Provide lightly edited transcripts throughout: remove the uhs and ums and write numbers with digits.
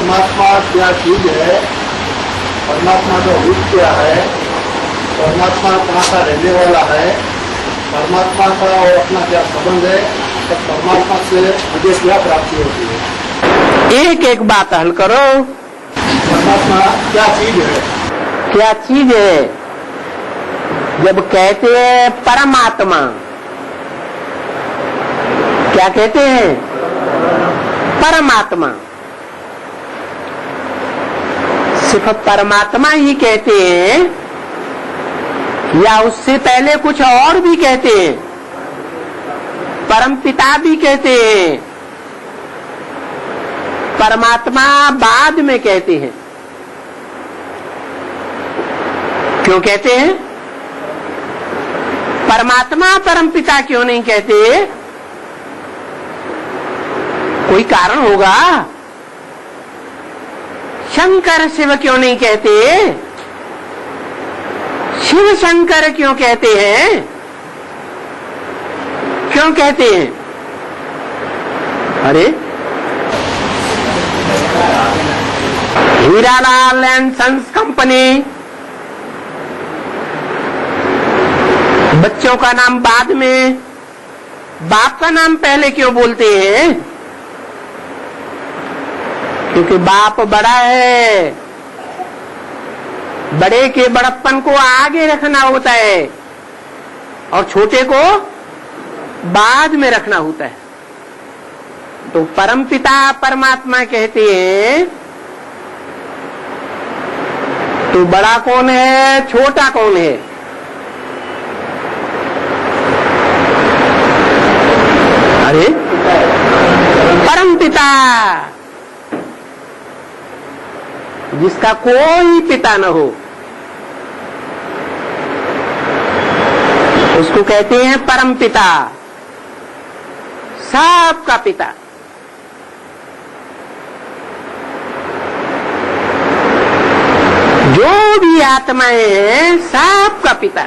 परमात्मा क्या चीज है, परमात्मा का रूप क्या है, परमात्मा कहाँ का रहने वाला है, परमात्मा का और अपना क्या संबंध है, तो परमात्मा से मुझे क्या प्राप्ति होती है। एक एक बात हल करो। परमात्मा क्या चीज है? क्या चीज है? जब कहते हैं परमात्मा, क्या कहते हैं? परमात्मा। सिर्फ परमात्मा ही कहते हैं या उससे पहले कुछ और भी कहते हैं? परमपिता भी कहते हैं, परमात्मा बाद में कहते हैं। क्यों कहते हैं? परमात्मा परमपिता क्यों नहीं कहते? कोई कारण होगा। शंकर शिव क्यों नहीं कहते? शिव शंकर क्यों कहते हैं? क्यों कहते हैं? अरे हीरालाल एंड सन्स कंपनी, बच्चों का नाम बाद में, बाप का नाम पहले क्यों बोलते हैं? क्योंकि बाप बड़ा है, बड़े के बड़प्पन को आगे रखना होता है और छोटे को बाद में रखना होता है। तो परमपिता परमात्मा कहते हैं तो बड़ा कौन है, छोटा कौन है? अरे परमपिता, जिसका कोई पिता न हो, उसको कहते हैं परमपिता, सबका पिता। जो भी आत्माएं हैं, सबका पिता।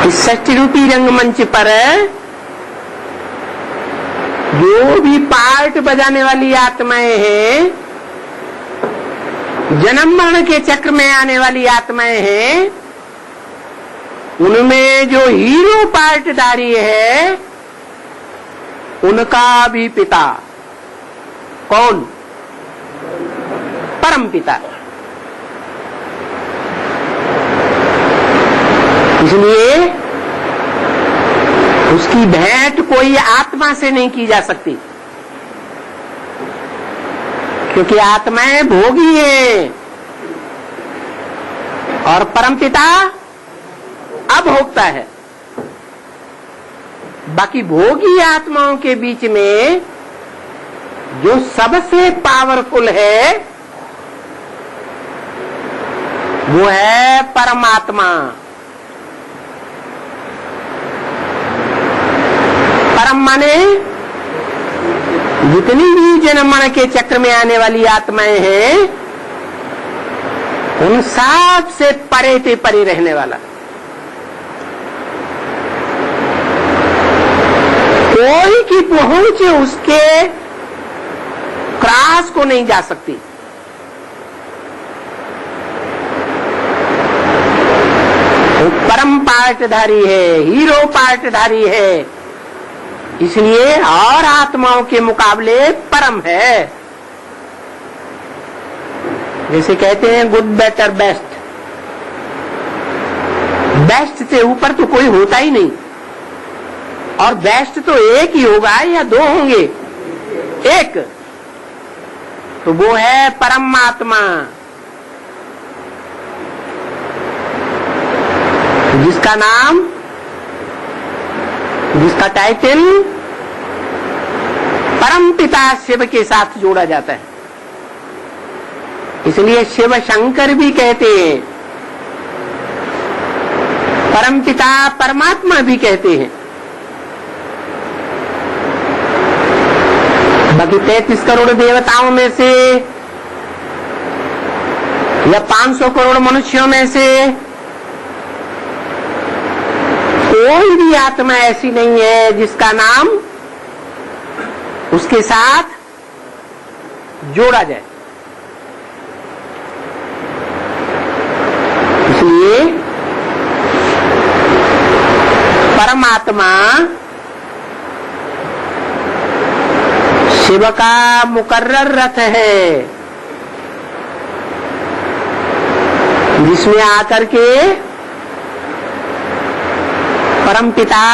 इस षष्ठी रूपी रंगमंच पर जो भी पार्ट बजाने वाली आत्माएं हैं, जन्म मरण के चक्र में आने वाली आत्माएं हैं, उनमें जो हीरो पार्टधारी है, उनका भी पिता कौन? परम पिता। इसलिए उसकी भेंट कोई आत्मा से नहीं की जा सकती, क्योंकि आत्माएं भोगी है और परमपिता अभोक्ता है। बाकी भोगी आत्माओं के बीच में जो सबसे पावरफुल है वो है परमात्मा। परम माने जितनी भी जन्म मरण के चक्र में आने वाली आत्माएं हैं, उन सब से परे से परे रहने वाला। कोई की पहुंच उसके क्रॉस को नहीं जा सकती। वो परम पार्टधारी है, हीरो पार्टधारी है, इसलिए और आत्माओं के मुकाबले परम है। जैसे कहते हैं गुड बेटर बेस्ट, बेस्ट से ऊपर तो कोई होता ही नहीं, और बेस्ट तो एक ही होगा या दो होंगे? एक। तो वो है परमात्मा, जिसका नाम, जिसका टाइटल परमपिता शिव के साथ जोड़ा जाता है। इसलिए शिव शंकर भी कहते हैं, परमपिता परमात्मा भी कहते हैं। बाकी 33 करोड़ देवताओं में से या 500 करोड़ मनुष्यों में से कोई भी आत्मा ऐसी नहीं है जिसका नाम उसके साथ जोड़ा जाए। इसलिए परमात्मा शिव का मुकर्रर रथ है, जिसमें आकर के परमपिता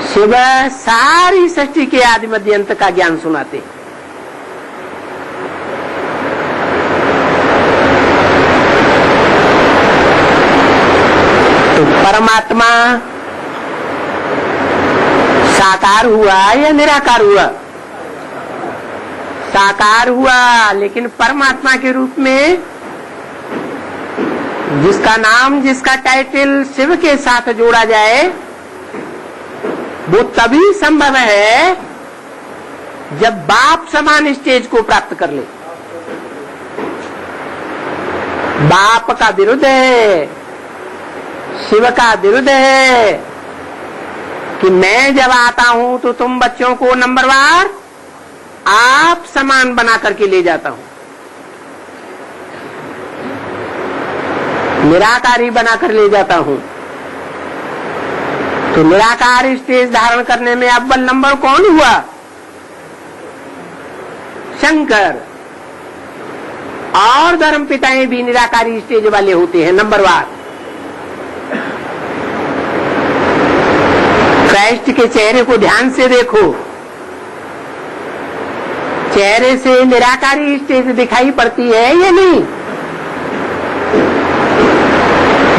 शिव सारी सृष्टि के आदि मध्य अंत का ज्ञान सुनाते। तो परमात्मा साकार हुआ या निराकार हुआ? साकार हुआ, लेकिन परमात्मा के रूप में जिसका नाम, जिसका टाइटल शिव के साथ जोड़ा जाए, वो तभी संभव है जब बाप समान स्टेज को प्राप्त कर ले। बाप का विरुद्ध है, शिव का विरुद्ध है कि मैं जब आता हूं तो तुम बच्चों को नंबरवार आप समान बना करके ले जाता हूं, निराकारी बनाकर ले जाता हूं। तो निराकार स्टेज धारण करने में अव्वल नंबर कौन हुआ? शंकर। और धर्म पिताएं भी निराकारी स्टेज वाले होते हैं, नंबरवार। क्राइस्ट के चेहरे को ध्यान से देखो, चेहरे से निराकारी स्टेज दिखाई पड़ती है या नहीं?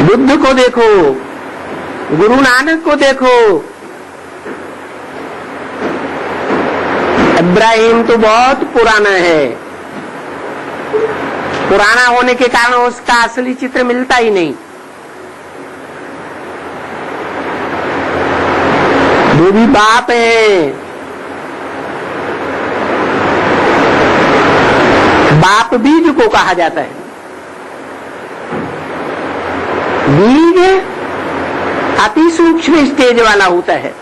बुद्ध को देखो, गुरु नानक को देखो, इब्राहिम तो बहुत पुराना है, पुराना होने के कारण उसका असली चित्र मिलता ही नहीं। वो भी बाप है, बाप बीज को कहा जाता है। बीज अति सूक्ष्म स्टेज वाला होता है,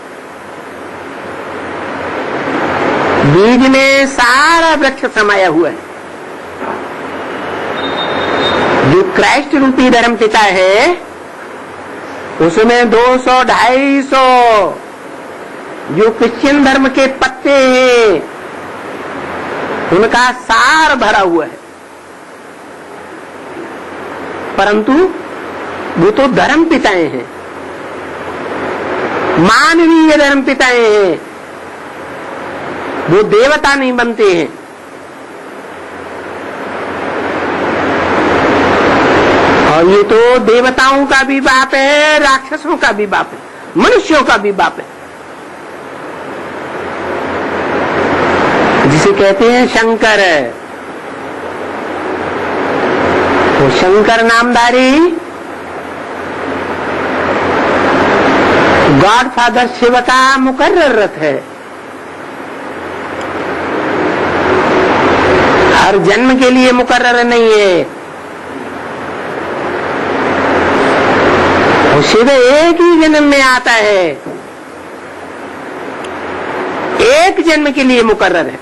बीज में सारा वृक्ष समाया हुआ है। जो क्राइस्ट रूपी धर्म पिता है उसमें 200-250 जो क्रिश्चियन धर्म के पत्ते हैं उनका सार भरा हुआ है, परंतु वो तो धर्म पिताएं हैं, मानवीय धर्म पिताएं हैं, वो देवता नहीं बनते हैं। और ये तो देवताओं का भी बाप है, राक्षसों का भी बाप है, मनुष्यों का भी बाप है, जिसे कहते हैं शंकर। वो शंकर नामधारी गॉड फादर शिव का मुकर्रर रथ है। हर जन्म के लिए मुकर्रर नहीं है, वो शिव एक ही जन्म में आता है, एक जन्म के लिए मुकर्रर है।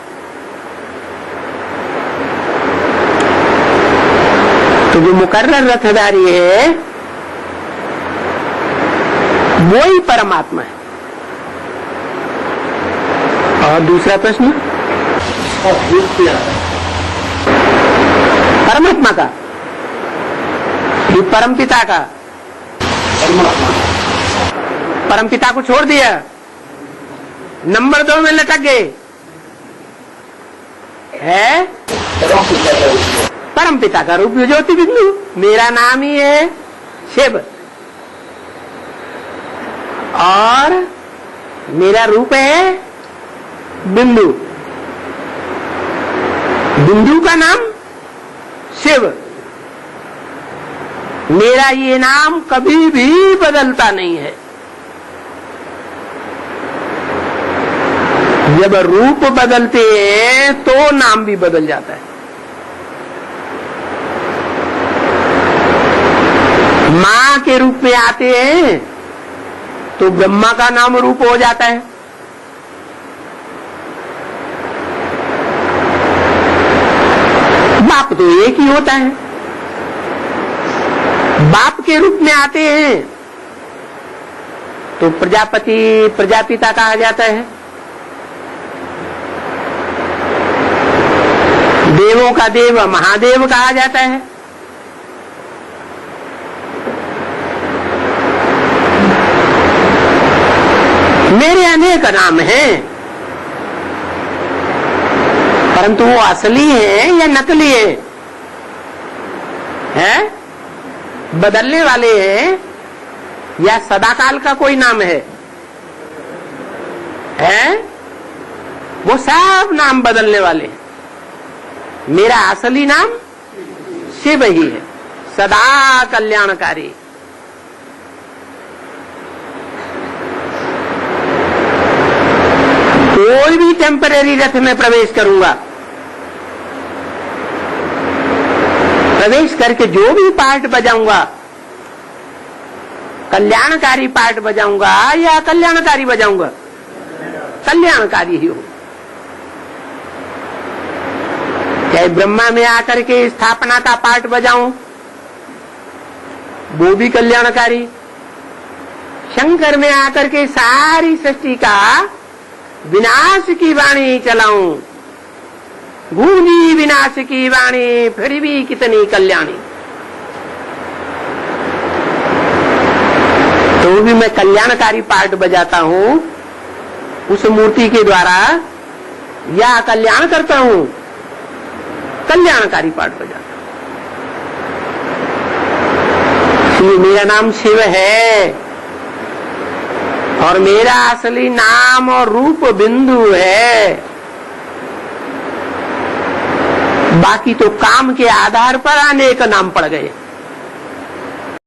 तो जो मुकर्रर रथधारी है वो ही परमात्मा है। और दूसरा प्रश्न, और रूप क्या है? परमात्मा का, ये परमपिता का। परमात्मा परमपिता को छोड़ दिया, नंबर 2 में लटक गए, है परमपिता का रूप ज्योति बिंदु। मेरा नाम ही है शिव और मेरा रूप है बिंदु, बिंदु का नाम शिव। मेरा ये नाम कभी भी बदलता नहीं है। जब रूप बदलते हैं तो नाम भी बदल जाता है। मां के रूप में आते हैं तो ब्रह्मा का नाम रूप हो जाता है, बाप तो एक ही होता है, बाप के रूप में आते हैं तो प्रजापति प्रजापिता कहा जाता है, देवों का देव महादेव कहा जाता है। मेरे अनेक नाम हैं, परंतु वो असली है या नकली है? बदलने वाले हैं या सदाकाल का कोई नाम है? वो सब नाम बदलने वाले हैं। मेरा असली नाम शिव ही है, सदा कल्याणकारी। कोई भी टेम्परेरी रथ में प्रवेश करूंगा, प्रवेश करके जो भी पार्ट बजाऊंगा, कल्याणकारी पार्ट बजाऊंगा या कल्याणकारी बजाऊंगा? कल्याणकारी ही हो। चाहे ब्रह्मा में आकर के स्थापना का पार्ट बजाऊं, वो भी कल्याणकारी। शंकर में आकर के सारी सृष्टि का विनाश की वाणी चलाऊं, गूंजी विनाश की वाणी फिर भी कितनी कल्याणी। तो भी मैं कल्याणकारी पार्ट बजाता हूं उस मूर्ति के द्वारा, या कल्याण करता हूं, कल्याणकारी पार्ट बजाता हूं। इसलिए मेरा नाम शिव है और मेरा असली नाम और रूप बिंदु है। बाकी तो काम के आधार पर अनेक नाम पड़ गए।